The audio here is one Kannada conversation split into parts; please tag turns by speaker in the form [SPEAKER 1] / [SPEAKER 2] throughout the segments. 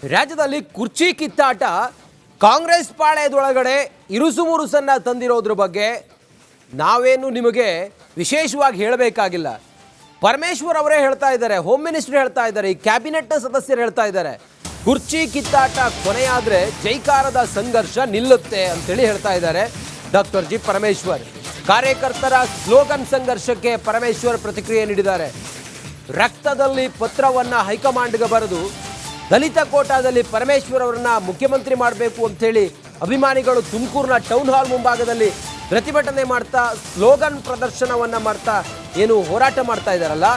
[SPEAKER 1] ರಾಜ್ಯದಲ್ಲಿ ಕುರ್ಚಿ ಕಿತ್ತಾಟ ಕಾಂಗ್ರೆಸ್ ಪಾಳೆಯದೊಳಗಡೆ ಇರುಸುಮುರುಸನ್ನ ತಂದಿರೋದ್ರ ಬಗ್ಗೆ ನಾವೇನು ನಿಮಗೆ ವಿಶೇಷವಾಗಿ ಹೇಳಬೇಕಾಗಿಲ್ಲ. ಪರಮೇಶ್ವರ್ ಅವರೇ ಹೇಳ್ತಾ ಇದ್ದಾರೆ, ಹೋಮ್ ಮಿನಿಸ್ಟರ್ ಹೇಳ್ತಾ ಇದ್ದಾರೆ, ಈ ಕ್ಯಾಬಿನೆಟ್ನ ಸದಸ್ಯರು ಹೇಳ್ತಾ ಇದ್ದಾರೆ, ಕುರ್ಚಿ ಕಿತ್ತಾಟ ಕೊನೆಯಾದರೆ ಜೈಕಾರದ ಸಂಘರ್ಷ ನಿಲ್ಲುತ್ತೆ ಅಂತೇಳಿ ಹೇಳ್ತಾ ಇದ್ದಾರೆ ಡಾಕ್ಟರ್ ಜಿ ಪರಮೇಶ್ವರ್. ಕಾರ್ಯಕರ್ತರ ಸ್ಲೋಗನ್ ಸಂಘರ್ಷಕ್ಕೆ ಪರಮೇಶ್ವರ್ ಪ್ರತಿಕ್ರಿಯೆ ನೀಡಿದ್ದಾರೆ. ರಕ್ತದಲ್ಲಿ ಪತ್ರವನ್ನು ಹೈಕಮಾಂಡ್ಗೆ ಬರೆದು ದಲಿತ ಕೋಟಾದಲ್ಲಿ ಪರಮೇಶ್ವರ್ ಅವರನ್ನ ಮುಖ್ಯಮಂತ್ರಿ ಮಾಡಬೇಕು ಅಂತೇಳಿ ಅಭಿಮಾನಿಗಳು ತುಮಕೂರಿನ ಟೌನ್ ಹಾಲ್ ಮುಂಭಾಗದಲ್ಲಿ ಪ್ರತಿಭಟನೆ ಮಾಡ್ತಾ ಸ್ಲೋಗನ್ ಪ್ರದರ್ಶನವನ್ನು ಮಾಡ್ತಾ ಏನು ಹೋರಾಟ ಮಾಡ್ತಾ ಇದ್ದಾರಲ್ಲ,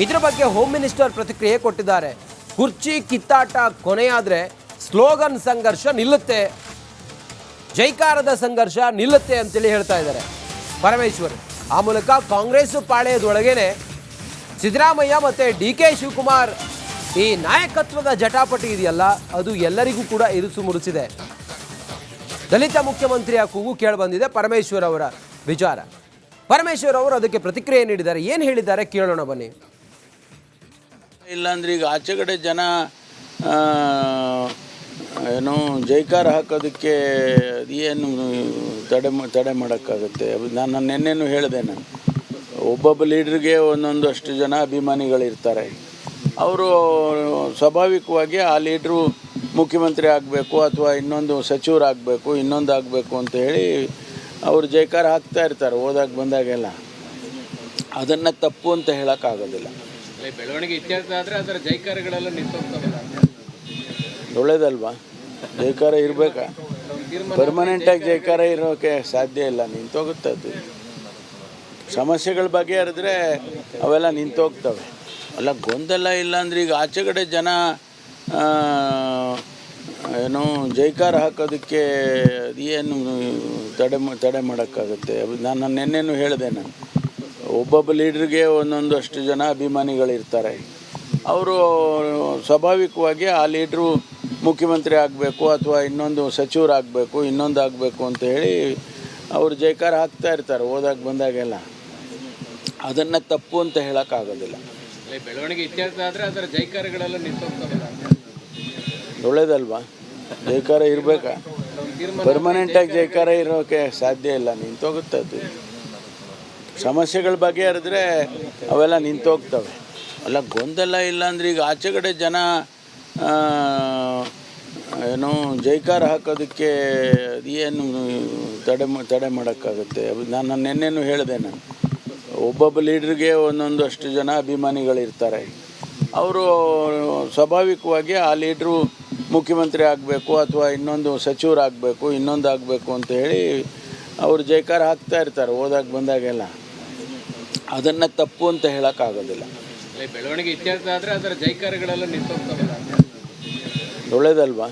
[SPEAKER 1] ಇದ್ರ ಬಗ್ಗೆ ಹೋಮ್ ಮಿನಿಸ್ಟರ್ ಪ್ರತಿಕ್ರಿಯೆ ಕೊಟ್ಟಿದ್ದಾರೆ. ಕುರ್ಚಿ ಕಿತ್ತಾಟ ಕೊನೆಯಾದರೆ ಸ್ಲೋಗನ್ ಸಂಘರ್ಷ ನಿಲ್ಲುತ್ತೆ, ಜೈಕಾರದ ಸಂಘರ್ಷ ನಿಲ್ಲುತ್ತೆ ಅಂತೇಳಿ ಹೇಳ್ತಾ ಇದ್ದಾರೆ ಪರಮೇಶ್ವರ್. ಆ ಮೂಲಕ ಕಾಂಗ್ರೆಸ್ ಪಾಳೆಯದೊಳಗೇನೆ ಸಿದ್ದರಾಮಯ್ಯ ಮತ್ತು ಡಿ.ಕೆ. ಶಿವಕುಮಾರ್ ಈ ನಾಯಕತ್ವದ ಜಟಾಪಟಿ ಇದೆಯಲ್ಲ, ಅದು ಎಲ್ಲರಿಗೂ ಕೂಡ ಇರುಸು ಮುರುಸಿದೆ. ದಲಿತ ಮುಖ್ಯಮಂತ್ರಿಯ ಕೂಗು ಕೇಳಿಬಂದಿದೆ ಪರಮೇಶ್ವರ್ ಅವರ ವಿಚಾರ. ಪರಮೇಶ್ವರ್ ಅವರು ಅದಕ್ಕೆ ಪ್ರತಿಕ್ರಿಯೆ ನೀಡಿದ್ದಾರೆ. ಏನು ಹೇಳಿದ್ದಾರೆ ಕೇಳೋಣ ಬನ್ನಿ.
[SPEAKER 2] ಇಲ್ಲಾಂದ್ರೆ ಈಗ ಆಚೆ ಕಡೆ ಜನ ಏನು ಜೈಕಾರ ಹಾಕೋದಕ್ಕೆ ಏನು ತಡೆ ಮಾಡೋಕ್ಕಾಗುತ್ತೆ. ನಾನು ನಿನ್ನೆನೂ ಹೇಳಿದೆ, ನಾನು ಒಬ್ಬೊಬ್ಬ ಲೀಡ್ರಿಗೆ ಒಂದೊಂದು ಅಷ್ಟು ಜನ ಅಭಿಮಾನಿಗಳಿರ್ತಾರೆ. ಅವರು ಸ್ವಾಭಾವಿಕವಾಗಿ ಆ ಲೀಡ್ರು ಮುಖ್ಯಮಂತ್ರಿ ಆಗಬೇಕು ಅಥವಾ ಇನ್ನೊಂದು ಸಚಿವರಾಗಬೇಕು ಇನ್ನೊಂದು ಆಗಬೇಕು ಅಂತ ಹೇಳಿ ಅವರು ಜೈಕಾರ ಹಾಕ್ತಾ ಇರ್ತಾರೆ ಹೋದಾಗ ಬಂದಾಗೆಲ್ಲ. ಅದನ್ನು ತಪ್ಪು ಅಂತ ಹೇಳೋಕ್ಕಾಗೋದಿಲ್ಲ.
[SPEAKER 3] ಬೆಳವಣಿಗೆ ಇತ್ಯರ್ಥ ಆದರೆ ಅದರ ಜೈಕಾರಗಳೆಲ್ಲ ನಿಂತೋಗ್ತವಲ್ಲ,
[SPEAKER 2] ಒಳ್ಳೇದಲ್ವಾ? ಜೈಕಾರ ಇರಬೇಕಾ? ಪರ್ಮನೆಂಟಾಗಿ ಜೈಕಾರ ಇರೋಕ್ಕೆ ಸಾಧ್ಯ ಇಲ್ಲ, ನಿಂತೋಗುತ್ತೆ. ಅದು ಸಮಸ್ಯೆಗಳ ಬಗೆಹರಿದ್ರೆ ಅವೆಲ್ಲ ನಿಂತೋಗ್ತವೆ. ಅಲ್ಲ ಗೊಂದಲ ಇಲ್ಲ ಅಂದ್ರೆ ಈಗ ಆಚೆ ಕಡೆ ಜನ ಏನು ಜೈಕಾರ ಹಾಕೋದಕ್ಕೆ ಏನು ತಡೆ ಮಾಡೋಕ್ಕಾಗುತ್ತೆ. ನಾನು ನಿನ್ನೆನೂ ಹೇಳಿದೆ, ನಾನು ಒಬ್ಬೊಬ್ಬ ಲೀಡ್ರಿಗೆ ಒಂದೊಂದು ಅಷ್ಟು ಜನ ಅಭಿಮಾನಿಗಳಿರ್ತಾರೆ. ಅವರು ಸ್ವಾಭಾವಿಕವಾಗಿ ಆ ಲೀಡ್ರು ಮುಖ್ಯಮಂತ್ರಿ ಆಗಬೇಕು ಅಥವಾ ಇನ್ನೊಂದು ಸಚಿವರಾಗಬೇಕು ಇನ್ನೊಂದು ಆಗಬೇಕು ಅಂತ ಹೇಳಿ ಅವರು ಜೈಕಾರ ಹಾಕ್ತಾ ಇರ್ತಾರೆ ಹೋದಾಗ ಬಂದಾಗೆಲ್ಲ. ಅದನ್ನು ತಪ್ಪು ಅಂತ ಹೇಳೋಕ್ಕಾಗೋದಿಲ್ಲ.
[SPEAKER 3] ಬೆಳವಣಿಗೆ ಇತ್ಯರ್ಥ ಆದರೆ ಅದರ ಜೈಕಾರಗಳೆಲ್ಲ ನಿಂತೋಗ್ತವಲ್ಲ,
[SPEAKER 2] ಒಳ್ಳೇದಲ್ವಾ? ಜೈಕಾರ ಇರಬೇಕಾ? ಪರ್ಮನೆಂಟಾಗಿ ಜೈಕಾರ ಇರೋಕ್ಕೆ ಸಾಧ್ಯ ಇಲ್ಲ, ನಿಂತೋಗುತ್ತೆ. ಅದು ಸಮಸ್ಯೆಗಳ ಬಗೆಹರಿದ್ರೆ ಅವೆಲ್ಲ ನಿಂತೋಗ್ತವೆ. ಅಲ್ಲ ಗೊಂದಲ ಇಲ್ಲ ಅಂದ್ರೆ ಈಗ ಆಚೆ ಕಡೆ ಜನ ಏನು ಜೈಕಾರ ಹಾಕೋದಕ್ಕೆ ಏನು ತಡೆ ಮಾಡೋಕ್ಕಾಗುತ್ತೆ. ನಾನು ನಿನ್ನೆನೂ ಹೇಳಿದೆ, ನಾನು ಒಬ್ಬೊಬ್ಬ ಲೀಡ್ರಿಗೆ ಒಂದೊಂದು ಅಷ್ಟು ಜನ ಅಭಿಮಾನಿಗಳಿರ್ತಾರೆ. ಅವರು ಸ್ವಾಭಾವಿಕವಾಗಿ ಆ ಲೀಡ್ರು ಮುಖ್ಯಮಂತ್ರಿ ಆಗಬೇಕು ಅಥವಾ ಇನ್ನೊಂದು ಸಚಿವರಾಗಬೇಕು ಇನ್ನೊಂದು ಆಗಬೇಕು ಅಂತ ಹೇಳಿ ಅವರು ಜೈಕಾರ ಹಾಕ್ತಾ ಇರ್ತಾರೆ ಹೋದಾಗ ಬಂದಾಗೆಲ್ಲ. ಅದನ್ನು ತಪ್ಪು ಅಂತ ಹೇಳೋಕ್ಕಾಗೋದಿಲ್ಲ.
[SPEAKER 3] ಬೆಳವಣಿಗೆ ಇತ್ಯರ್ಥ ಆದರೆ ಅದರ ಜೈಕಾರಗಳೆಲ್ಲ ನಿಂತೋಗ್ತವಲ್ಲ,
[SPEAKER 2] ಒಳ್ಳೇದಲ್ವಾ?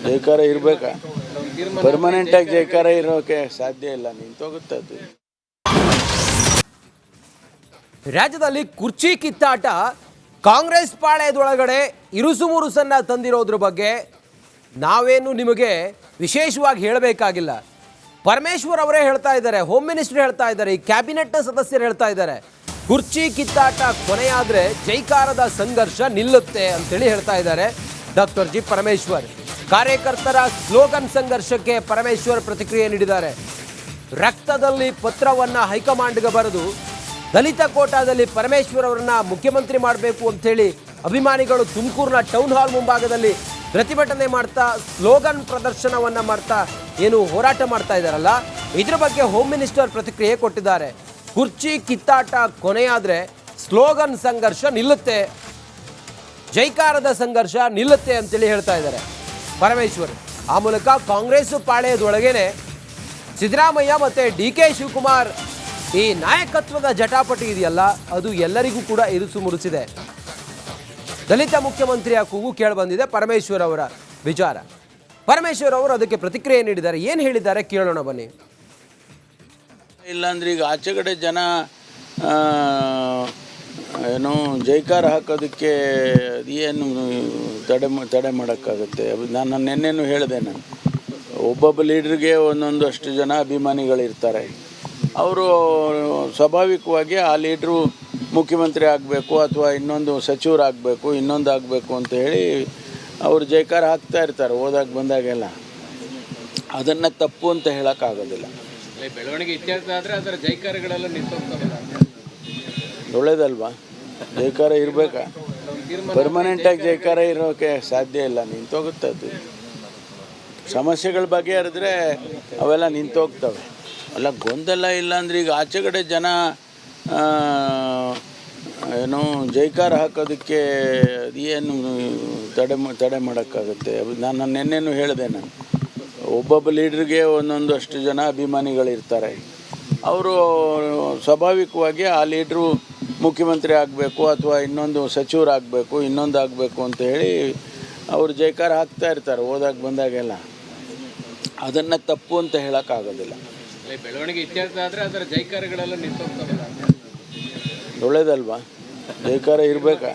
[SPEAKER 2] ಜೈಕಾರ ಇರಬೇಕಾ? ಪರ್ಮನೆಂಟಾಗಿ ಜೈಕಾರ ಇರೋಕ್ಕೆ ಸಾಧ್ಯ ಇಲ್ಲ, ನಿಂತೋಗುತ್ತೆ. ಅದು
[SPEAKER 1] ರಾಜ್ಯದಲ್ಲಿ ಕುರ್ಚಿ ಕಿತ್ತಾಟ ಕಾಂಗ್ರೆಸ್ ಪಾಳೆಯದೊಳಗಡೆ ಇರುಸುಮುರುಸನ್ನ ತಂದಿರೋದ್ರ ಬಗ್ಗೆ ನಾವೇನು ನಿಮಗೆ ವಿಶೇಷವಾಗಿ ಹೇಳಬೇಕಾಗಿಲ್ಲ. ಪರಮೇಶ್ವರ್ ಅವರೇ ಹೇಳ್ತಾ ಇದ್ದಾರೆ, ಹೋಮ್ ಮಿನಿಸ್ಟರ್ ಹೇಳ್ತಾ ಇದ್ದಾರೆ, ಈ ಕ್ಯಾಬಿನೆಟ್ನ ಸದಸ್ಯರು ಹೇಳ್ತಾ ಇದ್ದಾರೆ, ಕುರ್ಚಿ ಕಿತ್ತಾಟ ಕೊನೆಯಾದರೆ ಜೈಕಾರದ ಸಂಘರ್ಷ ನಿಲ್ಲುತ್ತೆ ಅಂತೇಳಿ ಹೇಳ್ತಾ ಇದ್ದಾರೆ ಡಾಕ್ಟರ್ ಜಿ ಪರಮೇಶ್ವರ್. ಕಾರ್ಯಕರ್ತರ ಸ್ಲೋಗನ್ ಸಂಘರ್ಷಕ್ಕೆ ಪರಮೇಶ್ವರ್ ಪ್ರತಿಕ್ರಿಯೆ ನೀಡಿದ್ದಾರೆ. ರಕ್ತದಲ್ಲಿ ಪತ್ರವನ್ನು ಹೈಕಮಾಂಡ್ಗೆ ಬರೆದು ದಲಿತ ಕೋಟಾದಲ್ಲಿ ಪರಮೇಶ್ವರ್ ಅವರನ್ನ ಮುಖ್ಯಮಂತ್ರಿ ಮಾಡಬೇಕು ಅಂತೇಳಿ ಅಭಿಮಾನಿಗಳು ತುಮಕೂರಿನ ಟೌನ್ ಹಾಲ್ ಮುಂಭಾಗದಲ್ಲಿ ಪ್ರತಿಭಟನೆ ಮಾಡ್ತಾ ಸ್ಲೋಗನ್ ಪ್ರದರ್ಶನವನ್ನು ಮಾಡ್ತಾ ಏನು ಹೋರಾಟ ಮಾಡ್ತಾ ಇದ್ದಾರಲ್ಲ, ಇದ್ರ ಬಗ್ಗೆ ಹೋಮ್ ಮಿನಿಸ್ಟರ್ ಪ್ರತಿಕ್ರಿಯೆ ಕೊಟ್ಟಿದ್ದಾರೆ. ಕುರ್ಚಿ ಕಿತ್ತಾಟ ಕೊನೆಯಾದರೆ ಸ್ಲೋಗನ್ ಸಂಘರ್ಷ ನಿಲ್ಲುತ್ತೆ, ಜೈಕಾರದ ಸಂಘರ್ಷ ನಿಲ್ಲುತ್ತೆ ಅಂತೇಳಿ ಹೇಳ್ತಾ ಇದ್ದಾರೆ ಪರಮೇಶ್ವರ್. ಆ ಮೂಲಕ ಕಾಂಗ್ರೆಸ್ ಪಾಳೆಯದೊಳಗೇನೆ ಸಿದ್ದರಾಮಯ್ಯ ಮತ್ತು ಡಿ.ಕೆ. ಶಿವಕುಮಾರ್ ಈ ನಾಯಕತ್ವದ ಜಟಾಪಟಿ ಇದೆಯಲ್ಲ, ಅದು ಎಲ್ಲರಿಗೂ ಕೂಡ ಇರುಸು ಮುರುಸಿದೆ. ದಲಿತ ಮುಖ್ಯಮಂತ್ರಿಯ ಕೂಗು ಕೇಳಿಬಂದಿದೆ ಪರಮೇಶ್ವರ್ ಅವರ ವಿಚಾರ. ಪರಮೇಶ್ವರ್ ಅವರು ಅದಕ್ಕೆ ಪ್ರತಿಕ್ರಿಯೆ ನೀಡಿದ್ದಾರೆ. ಏನು ಹೇಳಿದ್ದಾರೆ ಕೇಳೋಣ ಬನ್ನಿ.
[SPEAKER 2] ಇಲ್ಲಾಂದ್ರೆ ಈಗ ಆಚೆ ಕಡೆ ಜನ ಏನು ಜೈಕಾರ ಹಾಕೋದಕ್ಕೆ ಏನು ತಡೆ ಮಾಡೋಕ್ಕಾಗುತ್ತೆ. ನಾನು ನಿನ್ನೆನೂ ಹೇಳಿದೆ, ನಾನು ಒಬ್ಬೊಬ್ಬ ಲೀಡ್ರಿಗೆ ಒಂದೊಂದು ಅಷ್ಟು ಜನ ಅಭಿಮಾನಿಗಳಿರ್ತಾರೆ. ಅವರು ಸ್ವಾಭಾವಿಕವಾಗಿ ಆ ಲೀಡ್ರು ಮುಖ್ಯಮಂತ್ರಿ ಆಗಬೇಕು ಅಥವಾ ಇನ್ನೊಂದು ಸಚಿವರಾಗಬೇಕು ಇನ್ನೊಂದು ಆಗಬೇಕು ಅಂತ ಹೇಳಿ ಅವರು ಜೈಕಾರ ಹಾಕ್ತಾ ಇರ್ತಾರೆ ಹೋದಾಗ ಬಂದಾಗೆಲ್ಲ. ಅದನ್ನು ತಪ್ಪು ಅಂತ ಹೇಳೋಕ್ಕಾಗೋದಿಲ್ಲ.
[SPEAKER 3] ಬೆಳವಣಿಗೆ ಇತ್ಯರ್ಥ ಆದರೆ ಅದರ ಜೈಕಾರಗಳೆಲ್ಲ ನಿಂತೋಗ್ತಾವಲ್ಲ,
[SPEAKER 2] ಒಳ್ಳೇದಲ್ವಾ? ಜೈಕಾರ ಇರಬೇಕಾ? ಪರ್ಮನೆಂಟಾಗಿ ಜೈಕಾರ ಇರೋಕ್ಕೆ ಸಾಧ್ಯ ಇಲ್ಲ, ನಿಂತೋಗುತ್ತೆ ಅದು. ಸಮಸ್ಯೆಗಳ ಬಗೆಹರಿದ್ರೆ ಅವೆಲ್ಲ ನಿಂತೋಗ್ತವೆ. ಅಲ್ಲ, ಗೊಂದಲ ಇಲ್ಲ ಅಂದರೆ ಈಗ ಆಚೆಗಡೆ ಜನ ಏನು ಜೈಕಾರ ಹಾಕೋದಕ್ಕೆ ಏನು ತಡೆ ಮಾಡೋಕ್ಕಾಗುತ್ತೆ? ನಾನು ನಿನ್ನೆನೂ ಹೇಳಿದೆ. ನಾನು ಒಬ್ಬೊಬ್ಬ ಲೀಡ್ರಿಗೆ ಒಂದೊಂದು ಅಷ್ಟು ಜನ ಅಭಿಮಾನಿಗಳಿರ್ತಾರೆ. ಅವರು ಸ್ವಾಭಾವಿಕವಾಗಿ ಆ ಲೀಡ್ರು ಮುಖ್ಯಮಂತ್ರಿ ಆಗಬೇಕು ಅಥವಾ ಇನ್ನೊಂದು ಸಚಿವರಾಗಬೇಕು, ಇನ್ನೊಂದು ಆಗಬೇಕು ಅಂತ ಹೇಳಿ ಅವರು ಜೈಕಾರ ಹಾಕ್ತಾ ಇರ್ತಾರೆ ಹೋದಾಗ ಬಂದಾಗೆಲ್ಲ. ಅದನ್ನು ತಪ್ಪು ಅಂತ ಹೇಳೋಕ್ಕಾಗೋದಿಲ್ಲ.
[SPEAKER 3] ಬೆಳವಣಿಗೆ ಇತ್ಯರ್ಥ ಆದರೆ ಅದರ ಜೈಕಾರಗಳೆಲ್ಲ ನಿಂತೋಗ್ತಾವಲ್ಲ,
[SPEAKER 2] ಒಳ್ಳೇದಲ್ವಾ? ಜೈಕಾರ ಇರಬೇಕಾ?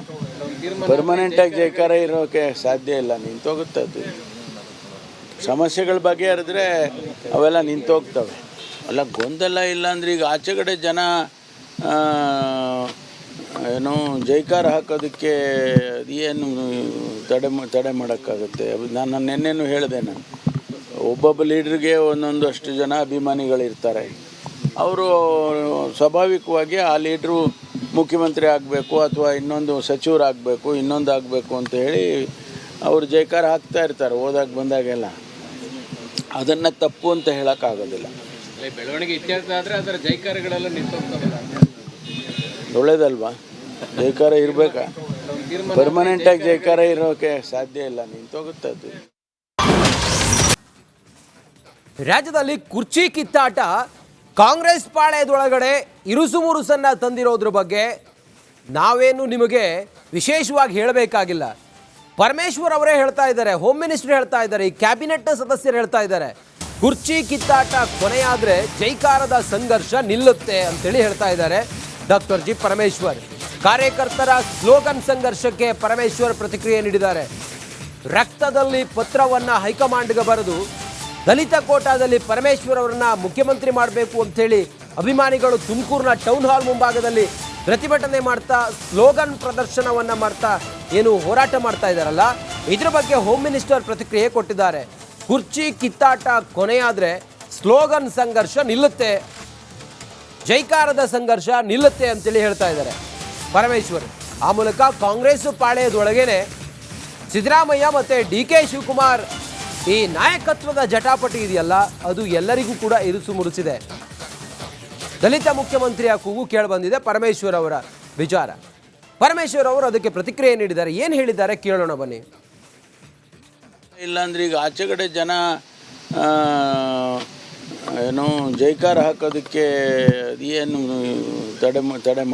[SPEAKER 2] ಪರ್ಮನೆಂಟಾಗಿ ಜೈಕಾರ ಇರೋಕ್ಕೆ ಸಾಧ್ಯ ಇಲ್ಲ, ನಿಂತೋಗುತ್ತೆ ಅದು. ಸಮಸ್ಯೆಗಳ ಬಗೆಹರಿದ್ರೆ ಅವೆಲ್ಲ ನಿಂತೋಗ್ತವೆ. ಅಲ್ಲ, ಗೊಂದಲ ಇಲ್ಲ ಅಂದರೆ ಈಗ ಆಚೆಗಡೆ ಜನ ಏನು ಜೈಕಾರ ಹಾಕೋದಕ್ಕೆ ಏನು ತಡೆ ಮಾಡೋಕ್ಕಾಗುತ್ತೆ? ನಾನು ನಿನ್ನೆನೂ ಹೇಳಿದೆ. ನಾನು ಒಬ್ಬೊಬ್ಬ ಲೀಡ್ರಿಗೆ ಒಂದೊಂದು ಅಷ್ಟು ಜನ ಅಭಿಮಾನಿಗಳಿರ್ತಾರೆ. ಅವರು ಸ್ವಾಭಾವಿಕವಾಗಿ ಆ ಲೀಡ್ರು ಮುಖ್ಯಮಂತ್ರಿ ಆಗಬೇಕು ಅಥವಾ ಇನ್ನೊಂದು ಸಚಿವರಾಗಬೇಕು, ಇನ್ನೊಂದು ಆಗಬೇಕು ಅಂತ ಹೇಳಿ ಅವರು ಜೈಕಾರ ಹಾಕ್ತಾ ಇರ್ತಾರೆ ಹೋದಾಗ ಬಂದಾಗೆಲ್ಲ. ಅದನ್ನು ತಪ್ಪು ಅಂತ ಹೇಳೋಕ್ಕಾಗೋದಿಲ್ಲ.
[SPEAKER 3] ಬೆಳವಣಿಗೆ ಇತ್ಯರ್ಥ ಆದರೆ ಅದರ ಜೈಕಾರಗಳೆಲ್ಲ ನಿಂತೋಗ್ತಾವಲ್ಲ,
[SPEAKER 2] ಒಳ್ಳೇದಲ್ವಾ? ಜೈಕಾರ ಇರಬೇಕಾ? ಪರ್ಮನೆಂಟಾಗಿ ಜೈಕಾರ ಇರೋಕ್ಕೆ ಸಾಧ್ಯ ಇಲ್ಲ, ನಿಂತೋಗುತ್ತೆ ಅದು.
[SPEAKER 1] ರಾಜ್ಯದಲ್ಲಿ ಕುರ್ಚಿ ಕಿತ್ತಾಟ ಕಾಂಗ್ರೆಸ್ ಪಾಳೆಯದೊಳಗಡೆ ಇರುಸುಮುರುಸನ್ನ ತಂದಿರೋದ್ರ ಬಗ್ಗೆ ನಾವೇನು ನಿಮಗೆ ವಿಶೇಷವಾಗಿ ಹೇಳಬೇಕಾಗಿಲ್ಲ. ಪರಮೇಶ್ವರ್ ಅವರೇ ಹೇಳ್ತಾ ಇದ್ದಾರೆ, ಹೋಮ್ ಮಿನಿಸ್ಟರ್ ಹೇಳ್ತಾ ಇದ್ದಾರೆ, ಈ ಕ್ಯಾಬಿನೆಟ್ ಸದಸ್ಯರು ಹೇಳ್ತಾ ಇದ್ದಾರೆ, ಕುರ್ಚಿ ಕಿತ್ತಾಟ ಕೊನೆಯಾದರೆ ಜೈಕಾರದ ಸಂಘರ್ಷ ನಿಲ್ಲುತ್ತೆ ಅಂತೇಳಿ ಹೇಳ್ತಾ ಇದ್ದಾರೆ ಡಾಕ್ಟರ್ ಜಿ ಪರಮೇಶ್ವರ್. ಕಾರ್ಯಕರ್ತರ ಸ್ಲೋಗನ್ ಸಂಘರ್ಷಕ್ಕೆ ಪರಮೇಶ್ವರ್ ಪ್ರತಿಕ್ರಿಯೆ ನೀಡಿದ್ದಾರೆ. ರಕ್ತದಲ್ಲಿ ಪತ್ರವನ್ನು ಹೈಕಮಾಂಡ್ಗೆ ಬರೆದು ದಲಿತ ಕೋಟಾದಲ್ಲಿ ಪರಮೇಶ್ವರ್ ಅವರನ್ನ ಮುಖ್ಯಮಂತ್ರಿ ಮಾಡಬೇಕು ಅಂಥೇಳಿ ಅಭಿಮಾನಿಗಳು ತುಮಕೂರಿನ ಟೌನ್ ಹಾಲ್ ಮುಂಭಾಗದಲ್ಲಿ ಪ್ರತಿಭಟನೆ ಮಾಡ್ತಾ ಸ್ಲೋಗನ್ ಪ್ರದರ್ಶನವನ್ನು ಮಾಡ್ತಾ ಏನು ಹೋರಾಟ ಮಾಡ್ತಾ ಇದ್ದಾರಲ್ಲ, ಇದ್ರ ಬಗ್ಗೆ ಹೋಮ್ ಮಿನಿಸ್ಟರ್ ಪ್ರತಿಕ್ರಿಯೆ ಕೊಟ್ಟಿದ್ದಾರೆ. ಕುರ್ಚಿ ಕಿತ್ತಾಟ ಕೊನೆಯಾದರೆ ಸ್ಲೋಗನ್ ಸಂಘರ್ಷ ನಿಲ್ಲುತ್ತೆ, ಜೈಕಾರದ ಸಂಘರ್ಷ ನಿಲ್ಲುತ್ತೆ ಅಂತೇಳಿ ಹೇಳ್ತಾ ಇದ್ದಾರೆ ಪರಮೇಶ್ವರ್. ಆ ಮೂಲಕ ಕಾಂಗ್ರೆಸ್ ಪಾಳೆಯದೊಳಗೇನೆ ಸಿದ್ದರಾಮಯ್ಯ ಮತ್ತು DK ಶಿವಕುಮಾರ್ ಈ ನಾಯಕತ್ವದ ಜಟಾಪಟಿ ಇದೆಯಲ್ಲ, ಅದು ಎಲ್ಲರಿಗೂ ಕೂಡ ಇರುಸು ಮುರುಸಿದೆ. ದಲಿತ ಮುಖ್ಯಮಂತ್ರಿಯ ಕೂಗು ಕೇಳಿ ಬಂದಿದೆ ಪರಮೇಶ್ವರ್ ಅವರ ವಿಚಾರ. ಪರಮೇಶ್ವರ್ ಅವರು ಅದಕ್ಕೆ ಪ್ರತಿಕ್ರಿಯೆ ನೀಡಿದ್ದಾರೆ. ಏನು ಹೇಳಿದ್ದಾರೆ ಕೇಳೋಣ ಬನ್ನಿ.
[SPEAKER 2] ಇಲ್ಲ ಅಂದರೆ ಈಗ ಆಚೆಗಡೆ ಜನ ಏನು ಜೈಕಾರ ಹಾಕೋದಕ್ಕೆ ಏನು ತಡೆ